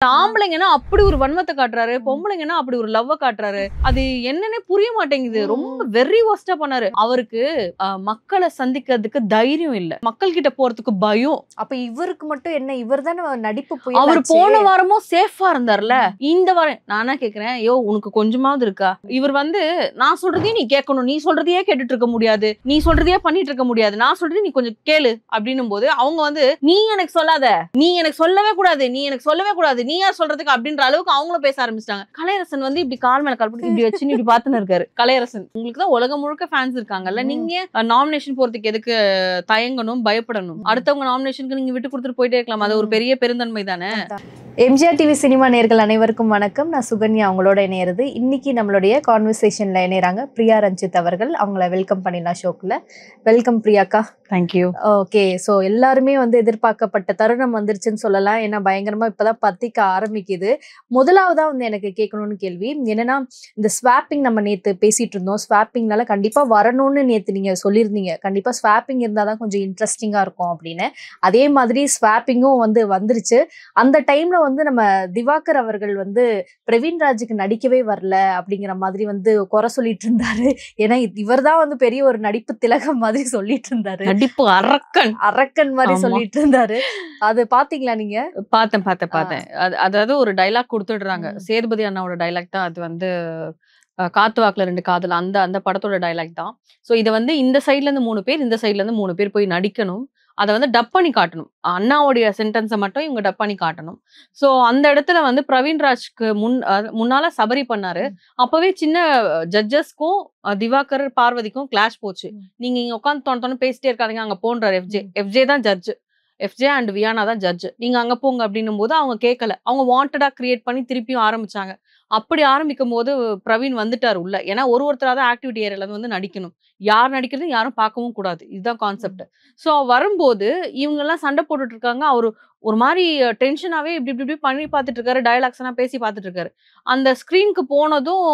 ஆம்பளைங்கன்னா அப்படி ஒரு வன்மத்தை காட்டுறாரு, பொம்பளைங்கன்னா அப்படி ஒரு லவ்வ காட்டுறாரு. அது என்னன்னே புரிய மாட்டேங்குது. ரொம்ப வெரி வொர்ஸ்டா பண்ணாரு. அவருக்கு மக்களை சந்திக்கிறதுக்கு தைரியம் இல்ல, மக்கள் கிட்ட போறதுக்கு பயம். அப்ப இவருக்கு மட்டும் என்ன, இவர் தானே நடிப்பு அவர் புயலாச்சே. போன வாரமும் சேஃபா இருந்தார்ல, இந்த வாரம் நானா கேக்குறேன், யோ உனக்கு கொஞ்சமாவது இருக்கா? இவர் வந்து நான் சொல்றதையும் நீ கேட்கணும், நீ சொல்றதையே கேட்டுட்டு இருக்க முடியாது, நீ சொல்றதையே பண்ணிட்டு இருக்க முடியாது, நான் சொல்றது நீ கொஞ்சம் கேளு அப்படின்னும் போது அவங்க வந்து நீ எனக்கு சொல்லாத, நீ எனக்கு சொல்லவே கூடாது, நீ எனக்கு சொல்லவே கூடாது, நீ யார் சொல்றதுக்கு அப்படின்ற அளவுக்கு அவங்களும் பேச ஆரம்பிச்சிட்டாங்க. கலையரசன் வந்து இப்படி கால் மேல கால் போட்டு இப்படி வச்சு இப்படி பாத்துன்னு இருக்காரு. கலையரசன், உங்களுக்கு தான் உலகம் முழுக்க ஃபேன்ஸ் இருக்காங்கல்ல, நீங்க நாமினேஷன் போறதுக்கு எதுக்கு தயங்கணும், பயப்படணும்? அடுத்தவங்க நாமினேஷனுக்கு நீங்க விட்டு கொடுத்துட்டு போயிட்டே இருக்கலாம். அது ஒரு பெரிய பெருந்தன்மை தானே. எம்ஜிஆர் டிவி சினிமா நேயர்கள் அனைவருக்கும் வணக்கம். நான் சுகன்யா அவங்களோட இணையிறது. இன்னைக்கு நம்மளுடைய கான்வர்சேஷன்ல இணையறாங்க பிரியா ரஞ்சித் அவர்கள். அவங்கள வெல்கம் பண்ணிடலாம் ஷோக்குள்ள. வெல்கம் பிரியாக்கா. தேங்க்யூ. ஓகே, ஸோ எல்லாருமே வந்து எதிர்பார்க்கப்பட்ட தருணம் வந்துருச்சுன்னு சொல்லலாம். ஏன்னா பயங்கரமா இப்பதான் பத்திக்க ஆரம்பிக்குது. முதலாவதா வந்து எனக்கு கேட்கணும்னு கேள்வி என்னன்னா, இந்த ஸ்வாப்பிங் நம்ம நேத்து பேசிட்டு இருந்தோம். ஸ்வாப்பிங்னால கண்டிப்பா வரணும்னு நேத்து நீங்க சொல்லியிருந்தீங்க. கண்டிப்பா ஸ்வாப்பிங் இருந்தாதான் கொஞ்சம் இன்ட்ரெஸ்டிங்கா இருக்கும் அப்படின்னு. அதே மாதிரி ஸ்வாப்பிங்கும் வந்து வந்துருச்சு. அந்த டைம்ல வந்து நம்ம திவாகர் அவர்கள் வந்து பிரவீன் ராஜுக்கு நடிக்கவே வரல அப்படிங்கிற மாதிரி வந்து குறை சொல்லிட்டு இருந்தாரு. ஏன்னா இவர் தான் வந்து பெரிய ஒரு நடிப்பு திலகம் மாதிரி சொல்லிட்டு இருந்தாரு. நடிப்பு அரக்கன் மாதிரி சொல்லிட்டு இருந்தாரு. அது பாத்தீங்களா நீங்க? பார்த்தேன். அதாவது ஒரு டைலாக் கொடுத்துடுறாங்க. சேதுபதி அண்ணாவோட டைலாக் தான் அது. வந்து காத்து வாக்குல 2 காதல் அந்த படத்தோட டைலாக் தான். சோ இதை வந்து இந்த சைட்ல இருந்து 3 பேர், இந்த சைட்ல இருந்து 3 பேர் போய் நடிக்கணும். அதை வந்து டப் பண்ணி காட்டணும். அண்ணாவுடைய சென்டென்ஸை மட்டும் இவங்க டப் பண்ணி காட்டணும். சோ அந்த இடத்துல வந்து பிரவீன்ராஜ்க்கு முன்னால சபரி பண்ணாரு. அப்பவே சின்ன ஜட்ஜஸ்க்கும் திவாகர் பார்வதிக்கும் கிளாஷ் போச்சு. நீங்க இங்க உட்காந்து தோணு பேசிட்டே இருக்காதீங்க, அங்க போன்றாரு எஃப்ஜே தான் ஜட்ஜ். எஃப்ஜே அண்ட் வியானா தான் ஜட்ஜ். நீங்க அங்க போங்க அப்படின்னும் போது அவங்க கேட்கல. அவங்க வாண்டடா கிரியேட் பண்ணி திருப்பியும் ஆரம்பிச்சாங்க. அப்படி ஆரம்பிக்கும் போது பிரவீன் வந்துட்டாரு உள்ள. ஏன்னா ஒருத்தரா தான் ஆக்டிவிட்டி ஏரியால வந்து நடிக்கணும். யார் நடிக்கிறது யாரும் பார்க்கவும் கூடாது. இதுதான் கான்செப்ட். சோ வரும்போது இவங்க எல்லாம் சண்டை போட்டுட்டு இருக்காங்க. அவரு ஒரு மாதிரி டென்ஷனாவே இப்படி பண்ணி பார்த்துட்டு இருக்காரு. டயலாக்ஸ் எல்லாம் பேசி பார்த்துட்டு இருக்காரு. அந்த ஸ்கிரீனுக்கு போனதும்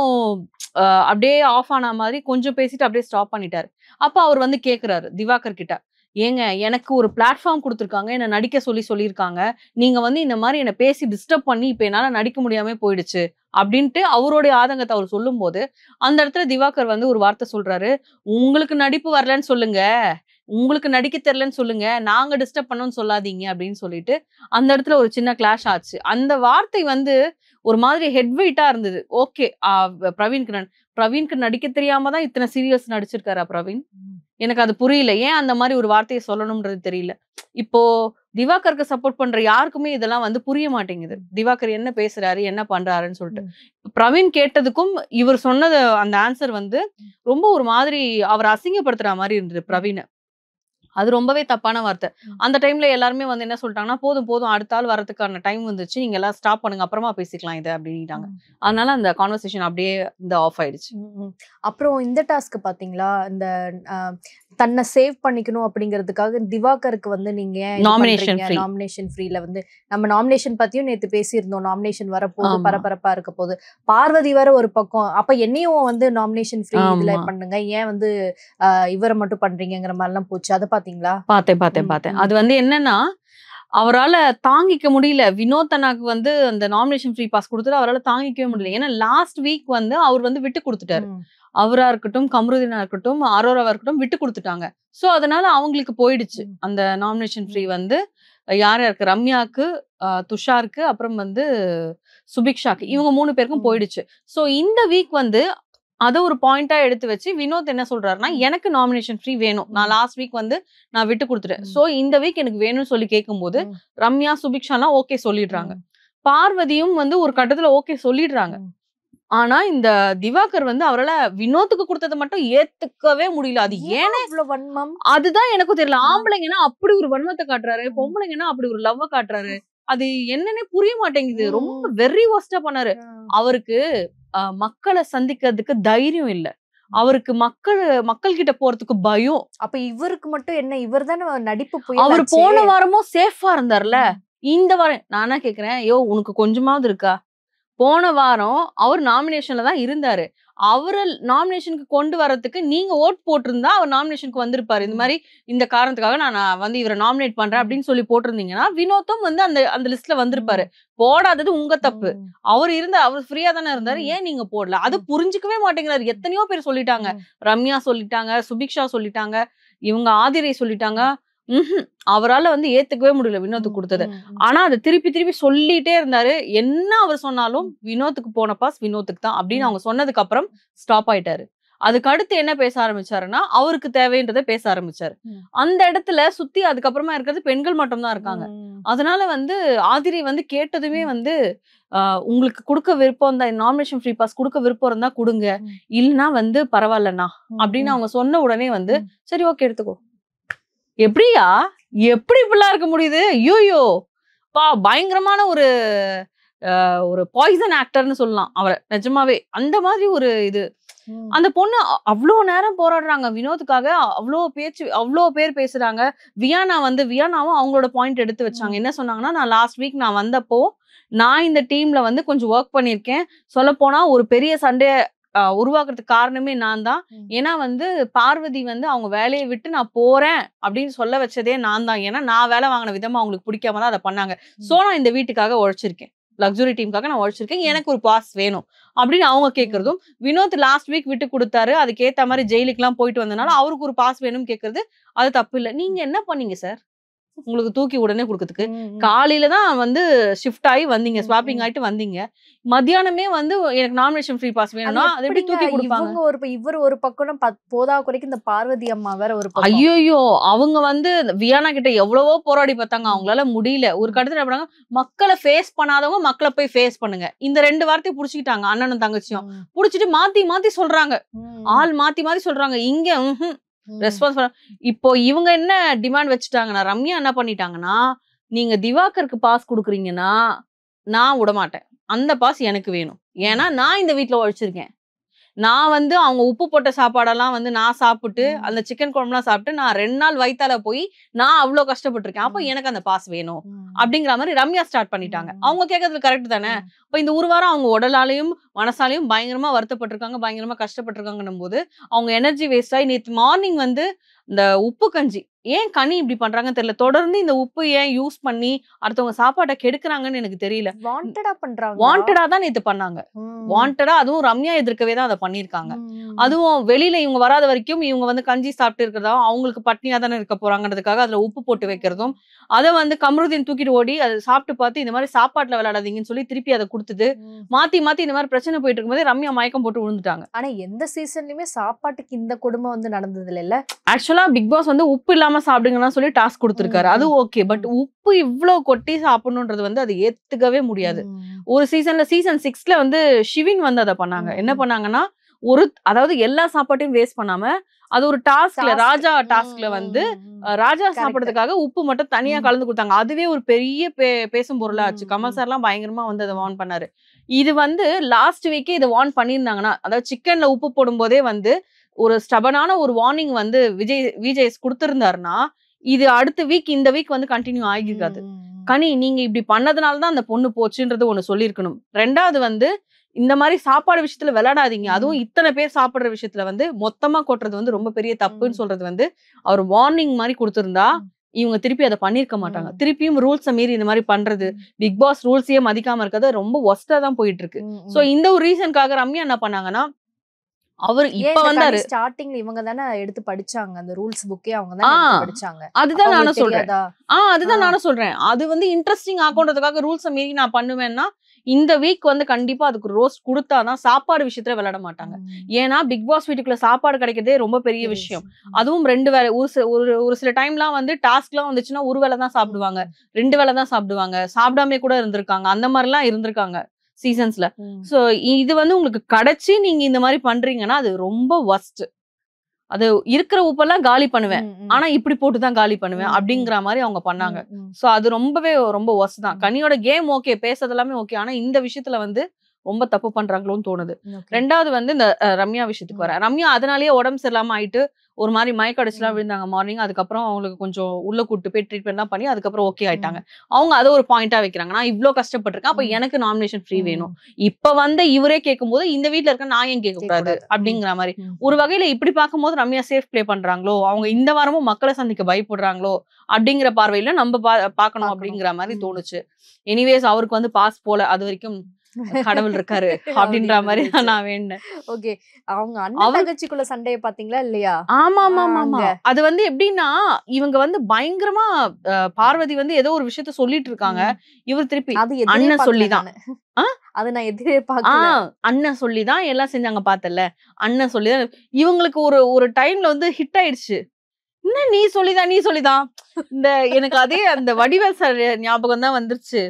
அப்படியே ஆஃப் ஆன மாதிரி கொஞ்சம் பேசிட்டு அப்படியே ஸ்டாப் பண்ணிட்டாரு. அப்ப அவர் வந்து கேக்குறாரு திவாகர் கிட்ட, ஏங்க எனக்கு ஒரு பிளாட்ஃபார்ம் கொடுத்துருக்காங்க, என்ன நடிக்க சொல்லியிருக்காங்க, நீங்க வந்து இந்த மாதிரி என்ன பேசி டிஸ்டர்ப் பண்ணி இப்ப என்னால நடிக்க முடியாம போயிடுச்சு அப்படின்ட்டு அவருடைய ஆதங்கத்தை அவர் சொல்லும் போது அந்த இடத்துல திவாகர் வந்து ஒரு வார்த்தை சொல்றாரு, உங்களுக்கு நடிப்பு வரலன்னு சொல்லுங்க, உங்களுக்கு நடிக்க தெரியலன்னு சொல்லுங்க, நாங்க டிஸ்டர்ப் பண்ணோம்னு சொல்லாதீங்க அப்படின்னு சொல்லிட்டு அந்த இடத்துல ஒரு சின்ன கிளாஷ் ஆச்சு. அந்த வார்த்தை வந்து ஒரு மாதிரி ஹெட் வெயிட்டா இருந்தது. ஓகே, பிரவீனுக்கு நடிக்க தெரியாம தான் இத்தனை சீரியல்ஸ் நடிச்சிருக்காரா பிரவீன்? எனக்கு அது புரியல. ஏன் அந்த மாதிரி ஒரு வார்த்தையை சொல்லணும்ன்றது தெரியல. இப்போ திவாகருக்கு சப்போர்ட் பண்ற யாருக்குமே இதெல்லாம் வந்து புரிய மாட்டேங்குது. திவாகர் என்ன பேசுறாரு, என்ன பண்றாருன்னு சொல்லிட்டு. பிரவீன் கேட்டதுக்கும் இவர் சொன்னது அந்த ஆன்சர் வந்து ரொம்ப ஒரு மாதிரி அவர் அசிங்கப்படுத்துற மாதிரி இருந்தது பிரவீனை. அது ரொம்பவே தப்பான வார்த்தை. அந்த டைம்ல எல்லாருமே வந்து என்ன சொல்லிட்டாங்கன்னா, போதும் அடுத்த ஆள் வரதுக்கான டைம் வந்துச்சு, நீங்க எல்லாம் ஸ்டாப் பண்ணுங்க, அப்புறமா பேசிக்கலாம் இதை அப்படின்ட்டாங்க. அதனால அந்த கான்வர்சேஷன் அப்படியே இந்த ஆஃப் ஆயிடுச்சு. அப்புறம் இந்த டாஸ்க் பாத்தீங்களா, இந்த தன்னை சேவ் பண்ணிக்கணும் அப்படிங்கிறதுக்காக திவாகருக்கு வந்து நீங்க நாமினேஷன் ஃப்ரீல வந்து நம்ம நாமினேஷன் பத்தியும் நேத்து பேசியிருந்தோம். நாமினேஷன் வரப்போது பரபரப்பா இருக்க போது, பார்வதி வர ஒரு பக்கம், அப்ப என்னையும் வந்து நாமினேஷன் ஃப்ரீ இதுல பண்ணுங்க, ஏன் வந்து இவரை மட்டும் பண்றீங்கிற மாதிரி எல்லாம் போச்சு. அதை பாத்தீங்களா? பார்த்தேன். அது வந்து என்னன்னா, அவரால் தாங்கிக்க முடியல. வினோத் அண்ணாக்கு வந்து அந்த நாமினேஷன் ஃப்ரீ பாஸ் கொடுத்துட்டு அவரால் தாங்கிக்கவே முடியல. ஏன்னா லாஸ்ட் வீக் வந்து அவர் வந்து விட்டு கொடுத்துட்டாரு. அவரா இருக்கட்டும், கமருதீனா இருக்கட்டும், அரோராவா இருக்கட்டும் விட்டு கொடுத்துட்டாங்க. சோ அதனால அவங்களுக்கு போயிடுச்சு அந்த நாமினேஷன் ஃப்ரீ. வந்து யாருக்கு, ரம்யாக்கு, துஷாருக்கு, அப்புறம் வந்து சுபிக்ஷாக்கு, இவங்க 3 பேருக்கும் போயிடுச்சு. சோ இந்த வீக் வந்து அதை ஒரு பாயிண்டா எடுத்து வச்சு வினோத் என்ன சொல்றாருன்னா, எனக்கு நாமினேஷன் ஃப்ரீ வேணும், நான் லாஸ்ட் வீக் வந்து நான் விட்டு கொடுத்துட்டேன், சோ இந்த வீக் எனக்கு வேணும்னு சொல்லி கேட்கும்போது ரம்யா, சுபிக்ஷா எல்லாம் ஓகே சொல்லிடுறாங்க. பார்வதியும் வந்து ஒரு கட்டத்துல ஓகே சொல்லிடுறாங்க. ஆனா இந்த திவாகர் வந்து அவரால வினோத்துக்கு கொடுத்ததை மட்டும் ஏத்துக்கவே முடியல. அது ஏன்னா வன்மம், அதுதான் எனக்கும் தெரியல. ஆம்பளைங்கன்னா அப்படி ஒரு வன்மத்தை காட்டுறாரு, பொம்பளைங்கன்னா அப்படி ஒரு லவ்வ காட்டுறாரு. அது என்னன்னே புரிய மாட்டேங்குது. ரொம்ப வெரி வொர்ஸ்டா பண்ணாரு. அவருக்கு மக்களை சந்திக்கிறதுக்கு தைரியம் இல்ல, அவருக்கு மக்கள் கிட்ட போறதுக்கு பயம். அப்ப இவருக்கு மட்டும் என்ன, இவர் தானே நடிப்பு புயலாச்சே. அவர் போன வாரமும் சேஃபா இருந்தார்ல, இந்த வாரம் நானா கேக்குறேன், யோ உனக்கு கொஞ்சமாவது இருக்கா? போன வாரம் அவர் நாமினேஷன்ல தான் இருந்தாரு. அவர நாமினேஷனுக்கு கொண்டு வரதுக்கு நீங்க ஓட் போட்டிருந்தா அவர் நாமினேஷனுக்கு வந்திருப்பாரு. இந்த மாதிரி இந்த காரணத்துக்காக நான் வந்து இவரை நாமினேட் பண்றேன் அப்படின்னு சொல்லி போட்டிருந்தீங்கன்னா வினோத்தும் வந்து அந்த அந்த லிஸ்ட்ல வந்திருப்பாரு. போடாதது உங்க தப்பு. அவர் ஃப்ரீயா தானே இருந்தாரு, ஏன் நீங்க போடல? அது புரிஞ்சுக்கவே மாட்டேங்கிறாரு. எத்தனையோ பேர் சொல்லிட்டாங்க. ரம்யா சொல்லிட்டாங்க, சுபிக்ஷா சொல்லிட்டாங்க, இவங்க ஆதிரை சொல்லிட்டாங்க. அவரால வந்து ஏத்துக்கவே முடியல வினோத்துக்கு கொடுத்தது. ஆனா அதை திருப்பி திருப்பி சொல்லிட்டே இருந்தாரு. என்ன அவர் சொன்னாலும் வினோத்துக்கு போன பாஸ் வினோத்துக்கு தான் அப்படின்னு அவங்க சொன்னதுக்கு அப்புறம் ஸ்டாப் ஆயிட்டாரு. அதுக்கு அடுத்து என்ன பேச ஆரம்பிச்சாருன்னா அவருக்கு தேவைன்றதை பேச ஆரம்பிச்சாரு. அந்த இடத்துல சுத்தி அதுக்கப்புறமா இருக்கிறது பெண்கள் மட்டும் தான் இருக்காங்க. அதனால வந்து ஆதிரை வந்து கேட்டதுமே வந்து உங்களுக்கு கொடுக்க விருப்பம் தான், நாமினேஷன் ஃப்ரீ பாஸ் கொடுக்க விருப்பம் இருந்தா கொடுங்க, இல்லைன்னா வந்து பரவாயில்லண்ணா அப்படின்னு அவங்க சொன்ன உடனே வந்து சரி ஓகே எடுத்துக்கோ. எப்படியா எப்படி இப்படிலாம் இருக்க முடியுது? ஐயோ பயங்கரமான ஒரு ஒரு பாய்சன் ஆக்டர்னு சொல்லலாம் அவரை. நிஜமாவே அந்த மாதிரி ஒரு இது. அந்த பொண்ணு அவ்வளோ நேரம் போராடுறாங்க வினோத்துக்காக. அவ்வளோ பேர் பேசுறாங்க. வியானாவும் அவங்களோட பாயிண்ட் எடுத்து வச்சாங்க. என்ன சொன்னாங்கன்னா, நான் லாஸ்ட் வீக் நான் வந்தப்போ நான் இந்த டீம்ல வந்து கொஞ்சம் ஒர்க் பண்ணியிருக்கேன். சொல்ல போனா ஒரு பெரிய சண்டைய உருவாக்குறதுக்கு காரணமே நான் தான். ஏன்னா வந்து பார்வதி வந்து அவங்க வேலையை விட்டு நான் போறேன் அப்படின்னு சொல்ல வச்சதே நான் தான். ஏன்னா நான் வேலை வாங்கின விதமா அவங்களுக்கு பிடிக்காம தான் அதை பண்ணாங்க. சோ நான் இந்த வீட்டுக்காக உழைச்சிருக்கேன், லக்ஸுரி டீமுக்காக நான் உழைச்சிருக்கேன், எனக்கு ஒரு பாஸ் வேணும் அப்படின்னு அவங்க கேட்கறதும், வினோத் லாஸ்ட் வீக் விட்டு கொடுத்தாரு, அதுக்கேத்த மாதிரி ஜெயிலுக்கு எல்லாம் போயிட்டு வந்தனால அவருக்கு ஒரு பாஸ் வேணும் கேட்கறது அது தப்பு இல்லை. நீங்க என்ன பண்ணீங்க சார் உங்களுக்கு தூக்கி உடனே கொடுக்கறதுக்கு? காலையில தான் வந்து ஷிஃப்ட் ஆகி வந்தீங்க, ஸ்வாப்பிங் ஆயிட்டு வந்தீங்க. மத்தியானமே வந்து எனக்கு நாமினேஷன் ஃப்ரீ பாஸ் வேணும்னா அதை எப்படி தூக்கி கொடுப்பாங்க? இவர் ஒரு பக்கம் போதா குறைக்கு இந்த பார்வதி அம்மா வேற ஒரு பக்கம். ஐயோ அவங்க வந்து வியானா கிட்ட எவ்வளவோ போராடி பார்த்தாங்க, அவங்களால முடியல. ஒரு கட்டத்துல என்ன மக்களை ஃபேஸ் பண்ணாதவங்க மக்களை போய் ஃபேஸ் பண்ணுங்க, இந்த 2 வார்த்தையை புடிச்சுக்கிட்டாங்க அண்ணனும் தங்கச்சியும். புடிச்சிட்டு மாத்தி மாத்தி சொல்றாங்க, ஆள் மாத்தி மாத்தி சொல்றாங்க. இங்க ரெஸ்பான்ஸ் இப்போ இவங்க என்ன டிமாண்ட் வச்சுட்டாங்கன்னா, ரம்யா என்ன பண்ணிட்டாங்கன்னா, நீங்க திவாகருக்கு பாஸ் கொடுக்குறீங்கன்னா நான் விட மாட்டேன், அந்த பாஸ் எனக்கு வேணும். ஏன்னா நான் இந்த வீட்டுல உழைச்சிருக்கேன். நான் வந்து அவங்க உப்பு போட்ட சாப்பாடெல்லாம் வந்து நான் சாப்பிட்டு அந்த சிக்கன் குழம்புலாம் சாப்பிட்டு நான் 2 நாள் வயித்தால போய் நான் அவ்வளவு கஷ்டப்பட்டிருக்கேன். அப்ப எனக்கு அந்த பாஸ் வேணும் அப்படிங்கிற மாதிரி ரம்யா ஸ்டார்ட் பண்ணிட்டாங்க. அவங்க கேட்கறது கரெக்ட் தானே? இப்ப இந்த ஒரு வாரம் அவங்க உடலாலையும் மனசாலையும் பயங்கரமா வருத்தப்பட்டிருக்காங்க, பயங்கரமா கஷ்டப்பட்டிருக்காங்கன்னும் போது அவங்க எனர்ஜி வேஸ்ட் ஆகி நேற்று மார்னிங் வந்து இந்த உப்பு கஞ்சி ஏன் கனி இப்படி பண்றாங்கன்னு தெரியல. தொடர்ந்து இந்த உப்பு ஏன் யூஸ் பண்ணி அடுத்தவங்க சாப்பாட்டை கெடுக்குறாங்கன்னு எனக்கு தெரியல. வாண்டடா தான் நேத்து பண்ணாங்க. வாண்டடா, அதுவும் ரம்யா எதிர்க்கவே தான் அதை பண்ணிருக்காங்க. அதுவும் வெளியில இவங்க வராத வரைக்கும் இவங்க வந்து கஞ்சி சாப்பிட்டு இருக்கிறதா, அவங்களுக்கு பட்னியா தானே இருக்க போறாங்கன்றதுக்காக அதுல உப்பு போட்டு வைக்கிறதும், அதை வந்து கமருதீன் தூக்கிட்டு ஓடி அதை சாப்பிட்டு பார்த்து இந்த மாதிரி சாப்பாட்டுல விளையாடாதீங்கன்னு சொல்லி திருப்பி அதை கொடுத்துட்டு மாத்தி மாத்தி இந்த மாதிரி பிரச்சனை போயிட்டு இருக்கும்போது ரம்யா மயக்கம் போட்டு விழுந்துட்டாங்க. ஆனா எந்த சீசன்லயுமே சாப்பாட்டுக்கு இந்த கொடுமை வந்து நடந்தது இல்ல. ஆக்சுவலா பிக் பாஸ் வந்து உப்பு இல்லாம சாப்பிடுங்கன்னு சொல்லி டாஸ்க் கொடுத்திருக்காரு, அது ஓகே. பட் உப்பு இவ்வளவு கொட்டி சாப்பிடணும்ன்றது வந்து அது ஏத்துக்கவே முடியாது. ஒரு சீசன் 6ல வந்து ஷிவின் வந்து அதை பண்ணாங்க. என்ன பண்ணாங்கன்னா, அதாவது எல்லா சாப்பாட்டையும் வேஸ்ட் பண்ணாம அது ஒரு டாஸ்க்ல, ராஜா டாஸ்க்ல வந்து ராஜா சாப்பிடுறதுக்காக உப்பு மட்டும் தனியா கலந்து கொடுத்தாங்க. அதுவே ஒரு பெரிய பேசும் பொருளா ஆச்சு. கமல் சார் எல்லாம் பயங்கரமா வந்து அதை வார்ன் பண்ணாரு. இது வந்து லாஸ்ட் வீக்கே இதை வார்ன் பண்ணியிருந்தாங்கன்னா, அதாவது சிக்கன்ல உப்பு போடும் போதே வந்து ஒரு ஸ்டபனான ஒரு வார்னிங் வந்து விஜய் கொடுத்திருந்தாருன்னா இது அடுத்த வீக் இந்த வீக் வந்து கண்டினியூ ஆகிருக்காது. கனி நீங்க இப்படி பண்ணதுனாலதான் அந்த பொண்ணு போச்சுன்றது ஒண்ணு சொல்லியிருக்கணும். 2வது வந்து இந்த மாதிரி சாப்பாடு விஷயத்துல விளையாடாதீங்க. அதுவும் இத்தனை பேர் சாப்பிடுற விஷயத்துல வந்து மொத்தமா கொட்டுறது வந்து ரொம்ப பெரிய தப்புன்னு சொல்றது வந்து அவர் வார்னிங் மாதிரி கொடுத்திருந்தா இவங்க திருப்பி அதை பண்ணிருக்க மாட்டாங்க. திருப்பியும் ரூல்ஸை மீறி இந்த மாதிரி பண்றது, பிக் பாஸ் ரூல்ஸையே மதிக்காம இருக்கிறது ரொம்ப ஒஸ்டா தான் போயிட்டு இருக்கு. சோ இந்த ஒரு ரீசனுக்காக ரம்யா என்ன பண்ணாங்கன்னா, அவர் இப்ப வந்தாரு. ஸ்டார்டிங்ல இவங்க தானே எடுத்து படிச்சாங்க அந்த ரூல்ஸ் புக்கே, அவங்க தான் படிச்சாங்க. அதுதான் நானும் சொல்றேன். அதுதான் நானும் சொல்றேன். அது வந்து இன்ட்ரெஸ்டிங் ஆக்குன்றதுக்காக ரூல்ஸை மீறி நான் பண்ணுவேன்னா இந்த வீக் வந்து கண்டிப்பா அதுக்கு ரோஸ்ட் கொடுத்தாதான் சாப்பாடு விஷயத்துல விளையாட மாட்டாங்க. ஏன்னா பிக் பாஸ் வீட்டுக்குள்ள சாப்பாடு கிடைக்கிறதே ரொம்ப பெரிய விஷயம். அதுவும் 2 வேளை. ஒரு சில டைம்லாம் வந்து டாஸ்க் எல்லாம் வந்துச்சுன்னா ஒரு வேளை தான் சாப்பிடுவாங்க, 2 வேளை தான் சாப்பிடுவாங்க, சாப்பிடாம கூட இருந்திருக்காங்க. அந்த மாதிரி எல்லாம் இருந்திருக்காங்க சீசன்ஸ்ல. சோ இது வந்து உங்களுக்கு கிடைச்சி நீங்க இந்த மாதிரி பண்றீங்கன்னா அது ரொம்ப ஒஸ்ட். அது இருக்கிற உப்பெல்லாம் காலி பண்ணுவேன், ஆனா இப்படி போட்டுதான் காலி பண்ணுவேன் அப்படிங்கிற மாதிரி அவங்க பண்ணாங்க. சோ அது ரொம்ப ஒஸ்ட் தான். கனியோட கேம் ஓகே, பேசுறது எல்லாமே ஓகே, ஆனா இந்த விஷயத்துல வந்து ரொம்ப தப்பு பண்றாங்களோன்னு தோணுது. Okay. ரெண்டாவது வந்து இந்த ரம்யா விஷயத்துக்கு வரேன். ரம்யா அதனாலேயே உடம்பு சரியில்லாம ஆயிட்டு ஒரு மாதிரி மயக்க அடிச்சுலாம் விழுந்தாங்க மார்னிங். அதுக்கப்புறம் அவங்களுக்கு கொஞ்சம் உள்ள கூட்டு போய் ட்ரீட்மெண்ட்லாம் பண்ணி அதுக்கப்புறம் ஓகே ஆயிட்டாங்க. அவங்க அதை ஒரு பாயிண்டா வைக்கிறாங்க. நான் இவ்ளோ கஷ்டப்பட்டிருக்கேன், அப்ப எனக்கு நாமினேஷன் ஃப்ரீ வேணும். இப்ப வந்து இவரே கேட்கும்போது இந்த வீட்ல இருக்க நான் ஏன் கேட்க கூடாது அப்படிங்கிற மாதிரி ஒரு வகையில இப்படி பார்க்கும்போது ரம்யா சேஃப் பிளே பண்றாங்களோ, அவங்க இந்த வாரமும் மக்களை சந்திக்க பயப்படுறாங்களோ அப்படிங்கிற பார்வையில நம்ம பார்க்கணும் அப்படிங்கிற மாதிரி தோணுச்சு. எனிவேஸ் அவருக்கு வந்து பாஸ் போல, அது வரைக்கும் கடவுள் இருக்காரு அப்படின்ற மாதிரி நான் வேண்டேன். ஓகே, அவங்க அண்ணன் தங்கச்சிக்குள்ள சண்டைய பாத்தீங்களா இல்லையா? ஆமா ஆமா ஆமா. அது வந்து எப்படின்னா இவங்க வந்து பயங்கரமா பார்வதி வந்து ஏதோ ஒரு விஷயத்த சொல்லிட்டு இருக்காங்க. இவர் திருப்பி அண்ணன் சொல்லிதான் அது நான் எதிரே பார்க்கல. அண்ணன் சொல்லிதான் எல்லாம் செஞ்சாங்க பார்த்தல. அண்ணன் சொல்லிதான் இவங்களுக்கு ஒரு டைம்ல வந்து ஹிட் ஆயிடுச்சு. என்ன நீ சொல்லிதான் இந்த எனக்கு அதே அந்த வடிவேல் சார் ஞாபகம் தான் வந்துருச்சு.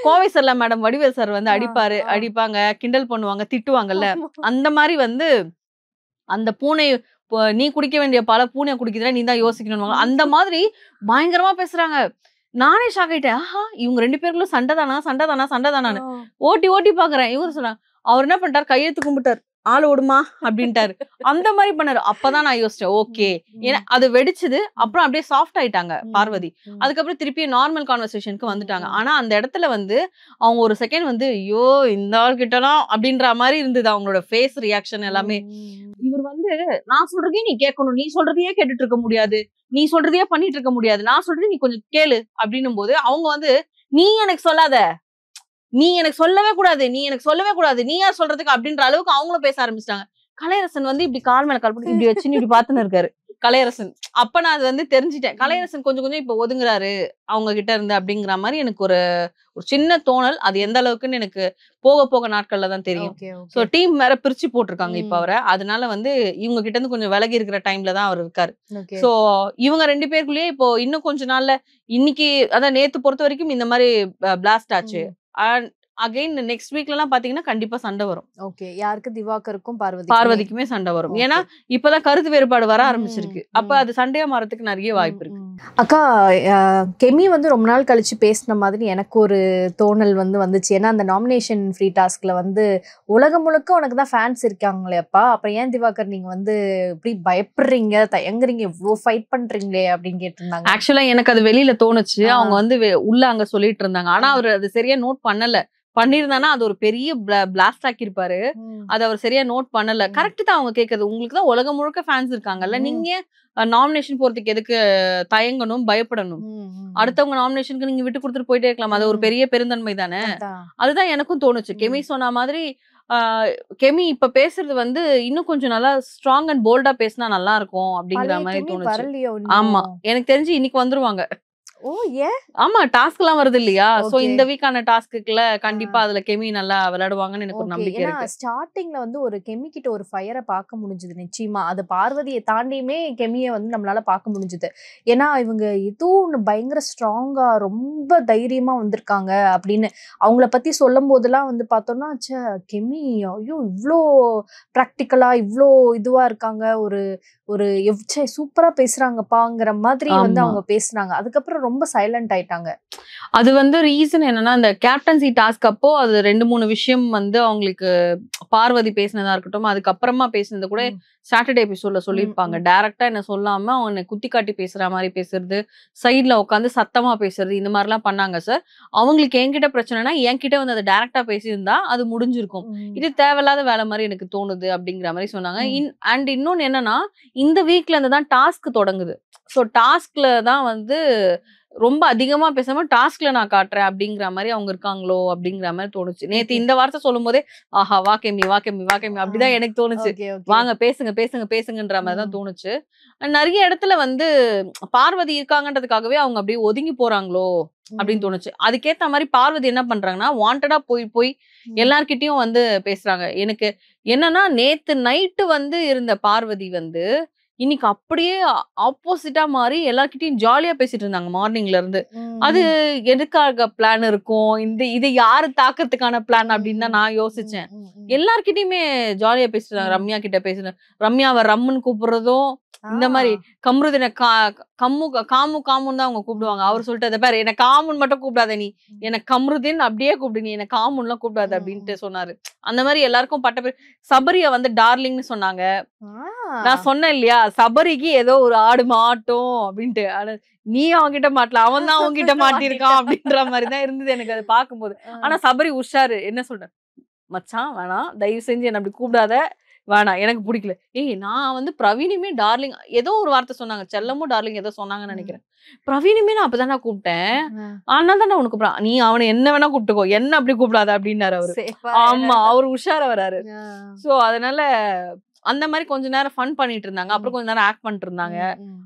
கோவை சர்லா மேடம் வடிவேல் சார் வந்து அடிப்பாங்க, கிண்டல் பண்ணுவாங்க, திட்டுவாங்கல்ல. அந்த மாதிரி வந்து அந்த பூனை நீ குடிக்க வேண்டிய பாலை பூனை குடிக்கிறத நீ தான் யோசிக்கணும். அந்த மாதிரி பயங்கரமா பேசுறாங்க. நானே ஷாக் ஆயிட்டேன். ஆஹா, இவங்க 2 பேருக்குள்ள சண்டை தானான்னு ஓட்டி ஓட்டி பாக்குறேன். இவரு சொன்னாங்க, அவர் என்ன பண்ணிட்டாரு, கையெழுத்து கும்பிட்டாரு, ஆளு விடுமா அப்படின்ட்டாரு. அந்த மாதிரி பண்ணாரு. அப்பதான் நான் யோசிச்சேன், ஓகே, ஏன்னா அது வெடிச்சது. அப்புறம் அப்படியே சாஃப்ட் ஆயிட்டாங்க பார்வதி. அதுக்கப்புறம் திருப்பி நார்மல் கான்வர்சேஷனுக்கு வந்துட்டாங்க. ஆனா அந்த இடத்துல வந்து அவங்க ஒரு செகண்ட் வந்து ஐயோ இந்த ஆள் கிட்டலாம் அப்படின்ற மாதிரி இருந்தது அவங்களோட ஃபேஸ் ரியாக்ஷன் எல்லாமே. இவர் வந்து நான் சொல்றதையே நீ கேட்கணும், நீ சொல்றதையே கேட்டுட்டு இருக்க முடியாது, நீ சொல்றதையே பண்ணிட்டு இருக்க முடியாது, நான் சொல்றது நீ கொஞ்சம் கேளு அப்படின்னும் போது அவங்க வந்து நீ எனக்கு சொல்லாத, நீ எனக்கு சொல்லவே கூடாது, நீ யார் சொல்றதுக்கு அப்படின்ற அளவுக்கு அவங்களும் பேச ஆரம்பிச்சிட்டாங்க. கலையரசன் வந்து இப்படி கால் மேல கால் போட்டு இப்படி வச்சுன்னு இப்படி பாத்துன்னு இருக்காரு கலையரசன். அப்ப நான் அது வந்து தெரிஞ்சுட்டேன், கலையரசன் கொஞ்சம் கொஞ்சம் இப்ப ஒதுங்குறாரு அவங்க கிட்ட இருந்து அப்படிங்கிற மாதிரி எனக்கு ஒரு சின்ன தோணல். அது எந்த அளவுக்குன்னு எனக்கு போக போக நாட்கள்ல தான் தெரியும். சோ டீம் வேற பிரிச்சு போட்டிருக்காங்க இப்ப அவரை. அதனால வந்து இவங்க கிட்ட இருந்து கொஞ்சம் விலகி இருக்கிற டைம்ல தான் அவர் இருக்காரு. சோ இவங்க 2 பேருக்குள்ளேயே இப்போ இன்னும் கொஞ்ச நாள்ல, இன்னைக்கு அதான் நேத்து பொறுத்த வரைக்கும் இந்த மாதிரி பிளாஸ்ட் ஆச்சு. அகைன் நெக்ஸ்ட் வீக்ல எல்லாம் பாத்தீங்கன்னா கண்டிப்பா சண்டை வரும். ஓகே, யாருக்கு? திவாகருக்கும் பார்வதிக்குமே சண்டை வரும். ஏன்னா இப்பதான் கருத்து வேறுபாடு வர ஆரம்பிச்சிருக்கு. அப்ப அது சண்டையா மாறதுக்கு நிறைய வாய்ப்பு இருக்கு. அக்கா, கெமி வந்து ரொம்ப நாள் கழிச்சு பேசின மாதிரி எனக்கு ஒரு தோணல் வந்து வந்துச்சு. ஏன்னா அந்த நாமினேஷன் ஃப்ரீ டாஸ்க்ல வந்து உலகம் முழுக்க உனக்கு தான் ஃபேன்ஸ் இருக்காங்களே அப்பா, அப்புறம் ஏன் திவாகர் நீங்க வந்து இப்படி பயப்படுறீங்க, தயங்குறீங்க, இவ்வளோ ஃபைட் பண்றீங்களே அப்படின்னு கேட்டிருந்தாங்க. ஆக்சுவலா எனக்கு அது வெளியில தோணுச்சு. அவங்க வந்து உள்ள அங்க சொல்லிட்டு இருந்தாங்க. ஆனா அவர் அது சரியா நோட் பண்ணல. பண்ணிருந்தானா அது ஒரு பெரிய பிளாஸ்ட் ஆக்கிருப்பாரு. அது அவர் சரியா நோட் பண்ணல. கரெக்ட் தான் அவங்க கேக்குறது. உங்களுக்கு தான் உலகம் முழுக்க ஃபேன்ஸ் இருக்காங்கல்ல, நீங்க நாமினேஷன் போறதுக்கு எதுக்கு தயங்கணும், பயப்படணும்? அடுத்தவங்க நாமினேஷனுக்கு நீங்க விட்டு கொடுத்துட்டு போயிட்டே இருக்கலாம். அது ஒரு பெரிய பெருந்தன்மை தானே. அதுதான் எனக்கும் தோணுச்சு. கெமி சொன்ன மாதிரி கெமி இப்ப பேசுறது வந்து இன்னும் கொஞ்சம் நல்லா ஸ்ட்ராங் அண்ட் போல்டா பேசினா நல்லா இருக்கும் அப்படிங்கிற மாதிரி தோணுச்சு. ஆமா, எனக்கு தெரிஞ்சு இன்னைக்கு வந்துருவாங்க. ஓ ஏ, ஆமா, டாஸ்க் எல்லாம் வருது இல்லையா? சோ இந்த வீக்கான டாஸ்க்குல கண்டிப்பா அதுல கெமி நல்லா விளையாடுவாங்கன்னு எனக்கு ஒரு நம்பிக்கை இருக்கு. ஸ்டார்டிங்ல வந்து ஒரு கெமி கிட்ட ஒரு ஃபயரை பார்க்க முடிஞ்சது நிச்சயமா. அது பார்வதியை தாண்டியுமே கெமியை வந்து நம்மளால பார்க்க முடிஞ்சது. ஏன்னா இவங்க ஏதோ ஒண்ணு பயங்கர ஸ்ட்ராங்கா ரொம்ப தைரியமா வந்திருக்காங்க அப்படின்னு அவங்கள பத்தி சொல்லும் போதெல்லாம் வந்து பார்த்தோம்னா, கெமி ஐயோ இவ்வளோ ப்ராக்டிக்கலா இவ்வளோ இதுவா இருக்காங்க, ஒரு ஒரு சூப்பரா பேசுறாங்கப்பாங்கிற மாதிரி வந்து அவங்க பேசுனாங்க. அதுக்கப்புறம் ரொம்ப சைலண்ட் ஆயிட்டாங்க. அது வந்து ரீசன் என்னன்னா, அந்த கேப்டன்சி டாஸ்க் அப்போ அது 2-3 விஷயம் வந்து அவங்களுக்கு பார்வதி பேசினதா இருக்கட்டும், அதுக்கப்புறமா பேசினது கூட சாட்டர்டே எபிசோட்ல சொல்லியிருப்பாங்க. டைரக்டா என்ன சொல்லாம அவனை குத்தி காட்டி பேசுற மாதிரி பேசுறது, சைட்ல உட்காந்து சத்தமா பேசுறது, இந்த மாதிரி எல்லாம் பண்ணாங்க சார். அவங்களுக்கு என்கிட்ட பிரச்சனைனா என்கிட்ட வந்து அதை டைரக்டா பேசியிருந்தா அது முடிஞ்சிருக்கும். இது தேவையில்லாத வேலை மாதிரி எனக்கு தோணுது அப்படிங்கிற மாதிரி சொன்னாங்க. அண்ட் இன்னொன்னு என்னன்னா, இந்த வீக்ல இருந்து தான் டாஸ்க் தொடங்குது. ஸோ டாஸ்க்ல தான் வந்து ரொம்ப அதிகமா பேசாம டாஸ்க்ல நான் காட்டுறேன் அப்படிங்கிற மாதிரி அவங்க இருக்காங்களோ அப்படிங்கிற மாதிரி தோணுச்சு. நேத்து இந்த வார்த்தை சொல்லும் போதே ஆஹா வா கெமி அப்படிதான் எனக்கு தோணுச்சு. வாங்க பேசுங்கன்ற மாதிரி தான் தோணுச்சு. நிறைய இடத்துல வந்து பார்வதி இருக்காங்கன்றதுக்காகவே அவங்க அப்படியே ஒதுங்கி போறாங்களோ அப்படின்னு தோணுச்சு. அதுக்கேத்த மாதிரி பார்வதி என்ன பண்றாங்கன்னா, வாண்டடா போய் எல்லார்கிட்டயும் வந்து பேசுறாங்க. எனக்கு என்னன்னா, நேத்து நைட்டு வந்து இருந்த பார்வதி வந்து இன்னைக்கு அப்படியே ஆப்போசிட்டா மாறி எல்லார்கிட்டயும் ஜாலியா பேசிட்டு இருந்தாங்க மார்னிங்ல இருந்து. அது எதுக்காக பிளான் இருக்கும், இது யாரு தாக்கறதுக்கான பிளான் அப்படின்னு தான் நான் யோசிச்சேன். எல்லார்கிட்டயுமே ஜாலியா பேசிட்டு இருந்தாங்க. ரம்யா கிட்ட பேசுறேன், ரம்யாவை ரம்முன்னு கூப்பிடுறதும் இந்த மாதிரி கம்ருதின கம்மு காமுன்னு தான் அவங்க கூப்பிடுவாங்க. அவர் சொல்லிட்டு அதை பாரு, எனக்கு காமுன்னு மட்டும் கூப்பிடாத, நீ எனக்கு கம்ருதின் அப்படியே கூப்பிடு, நீ எனக்கு காமுன்னுலாம் கூப்பிடாது அப்படின்ட்டு சொன்னாரு. அந்த மாதிரி எல்லாருக்கும் பட்ட பேர். சபரிய வந்து டார்லிங்னு சொன்னாங்க. நான் சொன்னேன் இல்லையா, சபரிக்கு ஏதோ ஒரு ஆடு மாட்டோம் அப்படின்ட்டு. நீ அவன்கிட்ட மாட்டல, அவன் தான் அவன்கிட்ட மாட்டிருக்கான் அப்படின்ற மாதிரிதான் இருந்தது எனக்கு அதை பார்க்கும்போது. ஆனா சபரி உஷாரு. என்ன சொல்றேன், மச்சான் வேணாம், தயவு செஞ்சு என்ன அப்படி கூப்பிடாத, வேணாம், எனக்கு பிடிக்கல. நான் வந்து பிரவீனுமே டார்லிங் ஏதோ ஒரு வார்த்தை சொன்னாங்க, செல்லமும் டார்லிங் ஏதோ சொன்னாங்கன்னு நினைக்கிறேன். பிரவீனுமே நான் அப்பதான் நான் கூப்பிட்டேன், அதனால தான் உனக்கு நீ அவனை என்ன வேணா கூப்பிட்டுக்கோ, என்ன அப்படி கூப்பிடாத அப்படின்னாரு அவரு. ஆமா, அவரு உஷார வராரு. சோ அதனால அந்த மாதிரி கொஞ்ச நேரம் ஃபன் பண்ணிட்டு இருந்தாங்க. அப்புறம் கொஞ்ச நேரம் ஆக்ட் பண்ணிட்டு இருந்தாங்க.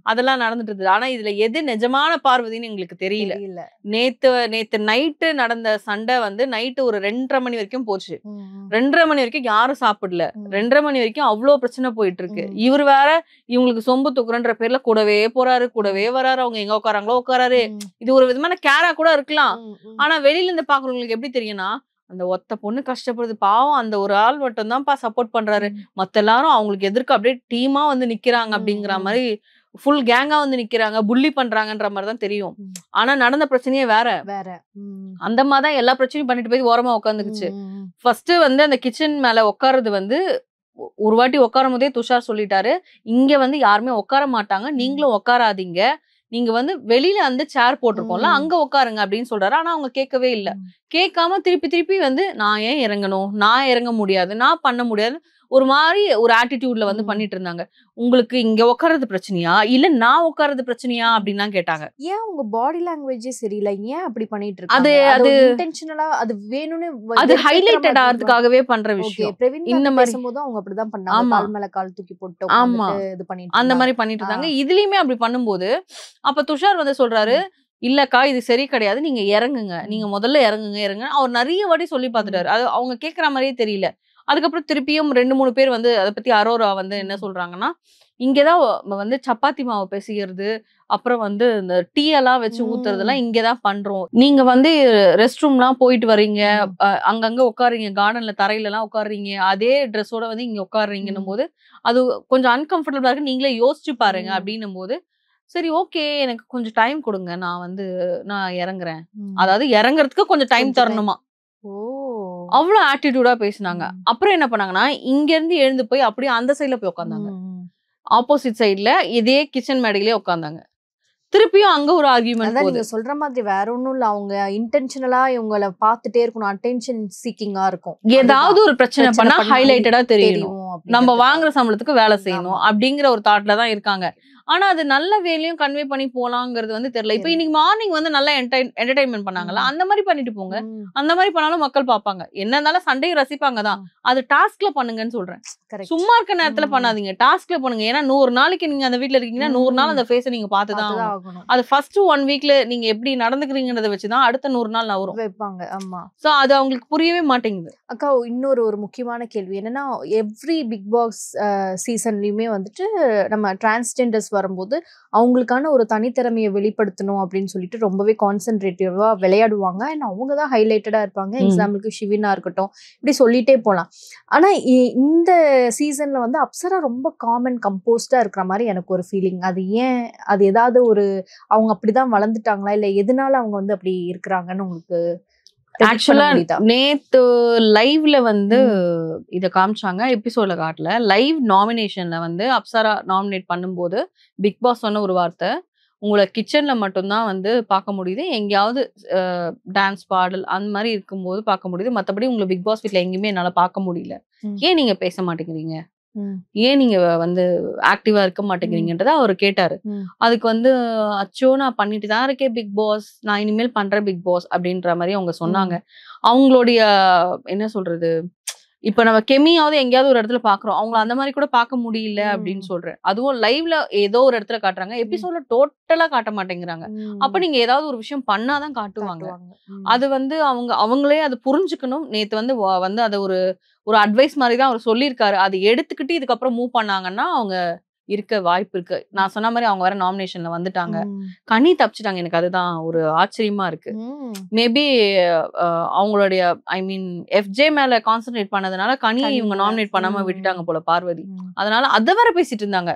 அதெல்லாம் நடந்துட்டு இருந்தது. ஆனா இதுல எது நிஜமான பார்வதின்னு எங்களுக்கு தெரியல. நேத்து நைட்டு நடந்த சண்டை வந்து நைட்டு ஒரு 2:30 மணி வரைக்கும் போச்சு. 2:30 மணி வரைக்கும் யாரும் சாப்பிடல. 2:30 மணி வரைக்கும் அவ்வளவு பிரச்சனை போயிட்டு இருக்கு. இவர் வேற இவங்களுக்கு சொம்பு தூக்குறன்ற பேர்ல கூடவே போறாரு, கூடவே வராரு. அவங்க எங்க உட்காராங்களோ உட்காராரு. இது ஒரு விதமான கேரா கூட இருக்கலாம். ஆனா வெளியில இருந்து பாக்குறவங்களுக்கு எப்படி தெரியும்னா, அந்த ஒத்த பொண்ணு கஷ்டப்படுது பாவம், அந்த ஒரு ஆள் மட்டும் தான்ப்பா சப்போர்ட் பண்றாரு, மத்த எல்லாரும் அவங்களுக்கு எதிர்க்க அப்படியே டீமா வந்து நிக்கிறாங்க அப்படிங்கிற மாதிரி, ஃபுல் கேங்கா வந்து நிக்கிறாங்க, புள்ளி பண்றாங்கன்ற மாதிரி தான் தெரியும். ஆனா நடந்த பிரச்சனையே வேற. அந்த மாதிரிதான் எல்லா பிரச்சனையும் பண்ணிட்டு போய் ஓரமா உட்காந்துக்குச்சு. ஃபர்ஸ்ட் வந்து அந்த கிச்சன் மேல உட்கார்றது வந்து ஒரு வாட்டி உட்காரும் போதே துஷார் சொல்லிட்டாரு, இங்க வந்து யாருமே உட்கார மாட்டாங்க, நீங்களும் உட்காராதீங்க, நீங்க வந்து வெளியில வந்து சேர் போட்டிருக்கோம்ல அங்க உட்காருங்க அப்படின்னு சொல்றாரு. ஆனா அவங்க கேட்கவே இல்ல. கேட்காம திருப்பி வந்து நான் ஏன் இறங்கணும், நான் இறங்க முடியாது, நான் பண்ண முடியாது, ஒரு மாதிரி ஒரு ஆட்டிடியூட்ல வந்து பண்ணிட்டு இருந்தாங்க. உங்களுக்கு இங்க உட்கார்றது பிரச்சனையா, இல்ல நான் உட்கார்றது பிரச்சனையா அப்படின்னு கேட்டாங்க. ஏன் உங்க பாடி லாங்குவேஜே சரியில்லை, ஏன் அப்படி பண்ணிட்டு இருக்காங்க? அது இன்டென்ஷனலா, அது வேணும்னு, அது ஹைலைட்டட் ஆகிறதுக்காகவே பண்ற விஷயம். இந்த மாதிரி பேசும்போது அவங்க அப்படிதான் பண்ணாங்க, கால் மேல கால் தூக்கி போட்டு இது பண்ணிட்டு அந்த மாதிரி பண்ணிட்டு இருந்தாங்க. இதுலயுமே அப்படி பண்ணும்போது அப்ப துஷார் வந்து சொல்றாரு, இல்லக்கா இது சரி கிடையாது, நீங்க இறங்குங்க, நீங்க முதல்ல இறங்குங்க. அவர் நிறைய வாட்டி சொல்லி பார்த்துட்டாரு. அது அவங்க கேட்கற மாதிரியே தெரியல. அதுக்கப்புறம் திருப்பியும் 2-3 பேர் வந்து அதை பத்தி அரோரா வந்து என்ன சொல்றாங்கன்னா, இங்கதான் வந்து சப்பாத்தி மாவு பேசிக்கிறது, அப்புறம் வந்து இந்த டீ எல்லாம் வச்சு ஊத்துறதெல்லாம் இங்கதான் பண்றோம். நீங்க வந்து ரெஸ்ட் ரூம்லாம் போயிட்டு வர்றீங்க, அங்கங்க உட்காருங்க, கார்டன்ல தரையில எல்லாம் உட்காருறீங்க, அதே ட்ரெஸ்ஸோட வந்து இங்க உட்காருறீங்கன்னும் போது அது கொஞ்சம் அன்கம்ஃபர்டபுளா இருக்கு, நீங்களே யோசிச்சு பாருங்க அப்படின்னும் போது, சரி ஓகே எனக்கு கொஞ்சம் டைம் கொடுங்க, நான் இறங்குறேன். அதாவது இறங்குறதுக்கு கொஞ்சம் டைம் தரணுமா, அவ்வளவு ஆட்டிடியூடா பேசினாங்க. அப்புறம் என்ன பண்ணாங்கன்னா, இங்க இருந்து எழுந்து போய் அப்படியே அந்த சைட்ல போய் உட்கார்ந்தாங்க. ஆப்போசிட் சைட்ல இதே கிச்சன் மேடையிலே உட்கார்ந்தாங்க. திருப்பியும் அங்க ஒரு ஆர்கியூமெண்ட் போகுது. நீங்க சொல்ற மாதிரி வேற ஒண்ணும் இல்ல, அவங்க இன்டென்ஷனலா இவங்கள பார்த்துட்டே இருக்கணும், அட்டென்ஷன் சீக்கிங்கா இருக்கும். ஏதாவது ஒரு பிரச்சனை பண்ணா ஹைலைட்டடா தெரியணும், நம்ம வாங்குற சம்பளத்துக்கு வேலை செய்யணும் அப்படிங்கிற ஒரு தாட்ல தான் இருக்காங்க. ஆனா அது நல்ல வேலையும் கன்வே பண்ணி போலாங்கிறது வந்து தெரியல. இப்ப இன்னைக்கு மார்னிங் வந்து நல்லா என்டர்டைன்மெண்ட் பண்ணாங்கல்ல, அந்த மாதிரி பண்ணிட்டு போங்க. அந்த மாதிரி பண்ணாலும் மக்கள் பாப்பாங்க. என்ன இருந்தாலும் சண்டையை ரசிப்பாங்க தான். அது டாஸ்க்ல பண்ணுங்கன்னு சொல்றேன். சும்மா இருக்க நேரத்துல பண்ணாதீங்க, டாஸ்க்ல பண்ணுங்க. ஏன்னா 100 நாளைக்கு நீங்க அந்த வீட்டுல இருக்கீங்கன்னா 100 நாள் அந்த ஃபேஸை நீங்க பார்த்துதான் ஆகணும். அது ஃபர்ஸ்ட் 1 வீக்ல நீங்க எப்படி நடந்துக்கிறீங்கன்றத வச்சுதான் அடுத்த 100 நாள் நவரும் வைப்பாங்க. ஆமா, சோ அது அவங்களுக்கு புரியவே மாட்டேங்குது. அக்கா இன்னொரு முக்கியமான கேள்வி என்னன்னா, எவ்ரி பிக் பாஸ் சீசன்லயுமே வந்துட்டு நம்ம டிரான்ஸ்ஜெண்டர்ஸ் வரும்போது அவங்களுக்கான ஒரு தனித்திறமையை வெளிப்படுத்தணும் அப்படின்னு சொல்லிட்டு ரொம்பவே கான்சென்ட்ரேட்டிவா விளையாடுவாங்க. ஏன்னா அவங்க தான் ஹைலைட்டடா இருப்பாங்க. எக்ஸாம்பிளுக்கு ஷிவினா இருக்கட்டும், இப்படி சொல்லிட்டே போகலாம். ஆனா இந்த சீசன்ல வந்து அப்சரா ரொம்ப காமன் கம்போஸ்டா இருக்கிற மாதிரி எனக்கு ஒரு ஃபீலிங். அது ஏன், அது ஏதாவது ஒரு அவங்க அப்படிதான் வளர்ந்துட்டாங்களா, இல்ல எதனால அவங்க வந்து அப்படி இருக்கிறாங்கன்னு உங்களுக்கு ஆக்சுவலா நேத்து லைவ்ல வந்து இத காமிச்சாங்க, எபிசோட்ல காட்டல. லைவ் நாமினேஷன்ல வந்து அப்சரா நாமினேட் பண்ணும்போது பிக் பாஸ் சொன்ன ஒரு வார்த்தை, உங்களை கிச்சன்ல மட்டும்தான் வந்து பார்க்க முடியுது, எங்கேயாவது டான்ஸ் பாடல் அந்த மாதிரி இருக்கும்போது பார்க்க முடியுது, மற்றபடி உங்களை பிக் பாஸ் வீட்ல எங்கேயுமே என்னால பார்க்க முடியல, ஏன் நீங்க பேச மாட்டேங்கிறீங்க, ஏன் நீங்க வந்து ஆக்டிவா இருக்க மாட்டேங்கிறீங்கன்றத அவர் கேட்டாரு. அதுக்கு வந்து அச்சோ நான் பண்ணிட்டு தான் இருக்கேன் பிக் பாஸ், நான் இனிமேல் பண்றேன் பிக் பாஸ் அப்படின்ற மாதிரி அவங்க சொன்னாங்க. அவங்களுடைய என்ன சொல்றது, இப்ப நம்ம கெமியாவது எங்கேயாவது ஒரு இடத்துல பாக்குறோம், அவங்க அந்த மாதிரி கூட பார்க்க முடியல அப்படின்னு சொல்றேன். அதுவும் லைவ்ல ஏதோ ஒரு இடத்துல காட்டுறாங்க, எபிசோட்ல டோட்டலா காட்ட மாட்டேங்கிறாங்க. அப்ப நீங்க ஏதாவது ஒரு விஷயம் பண்ணாதான் காட்டுவாங்க. அது வந்து அவங்களே அது புரிஞ்சுக்கணும். நேத்து வந்து அதை ஒரு அட்வைஸ் மாதிரி தான் அவர் சொல்லியிருக்காரு. அதை எடுத்துக்கிட்டு இதுக்கப்புறம் மூவ் பண்ணாங்கன்னா அவங்க இருக்க வாய்ப்பு இருக்கு. நான் சொன்ன மாதிரி அவங்க வேற நாமினேஷன்ல வந்துட்டாங்க, கனி தப்பிச்சிட்டாங்க. எனக்கு அதுதான் ஒரு ஆச்சரியமா இருக்கு. மேபி அவங்களுடைய ஐ மீன் எஃப்ஜே மேல கான்சென்ட்ரேட் பண்ணதுனால கனியை இவங்க நாமினேட் பண்ணாம விட்டுட்டாங்க போல பார்வதி. அதனால அதை வேற பேசிட்டு இருந்தாங்க.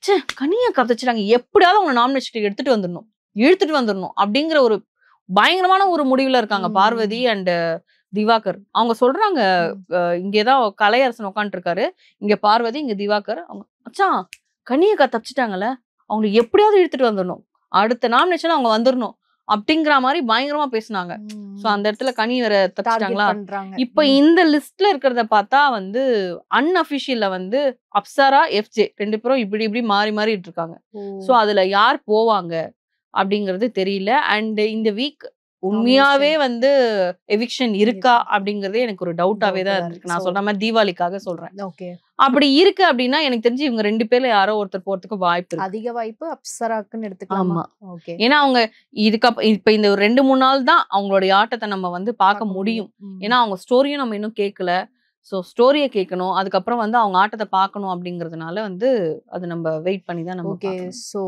ச்சே கனியக்கா தப்பிச்சிட்டாங்க, எப்படியாவது அவங்க நாமினேஷன் இழுத்துட்டு வந்துடணும் அப்படிங்கிற ஒரு பயங்கரமான ஒரு முடிவுல இருக்காங்க பார்வதி அண்ட் திவாகர். அவங்க சொல்றாங்க, இங்கேதான் கலையரசன் உட்காந்துட்டு இருக்காரு, இங்க பார்வதி, இங்க திவாகர். அவங்க மச்சான் கனியக்கா தப்பிச்சிட்டாங்கல்ல, அவங்க எப்படியாவது இழுத்துட்டு வந்துடணும், அடுத்த நாமினேஷன் அவங்க வந்துடணும் அப்படிங்கிற மாதிரி பயங்கரமா பேசினாங்க. சோ அந்த இடத்துல கனி வேற தப்பிச்சிட்டாங்களா. இப்ப இந்த லிஸ்ட்ல இருக்கிறத பார்த்தா வந்து அன்அபிஷியல்ல வந்து அப்சரா, எஃப்ஜே 2 பேரும் இப்படி இப்படி மாறி மாறிட்டு இருக்காங்க. சோ அதுல யார் போவாங்க அப்படிங்கிறது தெரியல. அண்ட் இந்த வீக் உண்மையாவே வந்து எவிக்ஷன் இருக்கா அப்படிங்கறதே எனக்கு ஒரு டவுட்டாவே தான் இருக்கு. நான் சொல்ற மாதிரி தீபாவளிக்காக சொல்றேன். அப்படி இருக்கு அப்படின்னா எனக்கு தெரிஞ்சு இவங்க 2 பேர்ல யாரோ ஒருத்தர் போறதுக்கு வாய்ப்பு இருக்கு. அதிக வாய்ப்பு அப்சராக்குன்னு எடுத்துக்கலாம். ஆமா. ஏன்னா அவங்க இப்ப இந்த 2-3 நாள் தான் அவங்களுடைய ஆட்டத்தை நம்ம வந்து பார்க்க முடியும். ஏன்னா அவங்க ஸ்டோரியும் நம்ம இன்னும் கேட்கல. சோ ஸ்டோரிய கேட்கணும், அதுக்கப்புறம் வந்து அவங்க ஆட்டத்தை பார்க்கணும் அப்படிங்கறதுனால வந்து அது நம்ம வெயிட் பண்ணி தான் நம்ம பார்க்கணும். சோ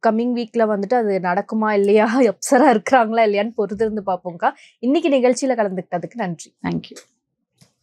கம்மிங் வீக்ல வந்துட்டு அது நடக்குமா இல்லையா, அப்சரா இருக்கிறாங்களா இல்லையான்னு பொறுத்திருந்து பார்ப்போம்க்கா. இன்னைக்கு நிகழ்ச்சியில கலந்துக்கிட்டதுக்கு நன்றி. தேங்க்யூ.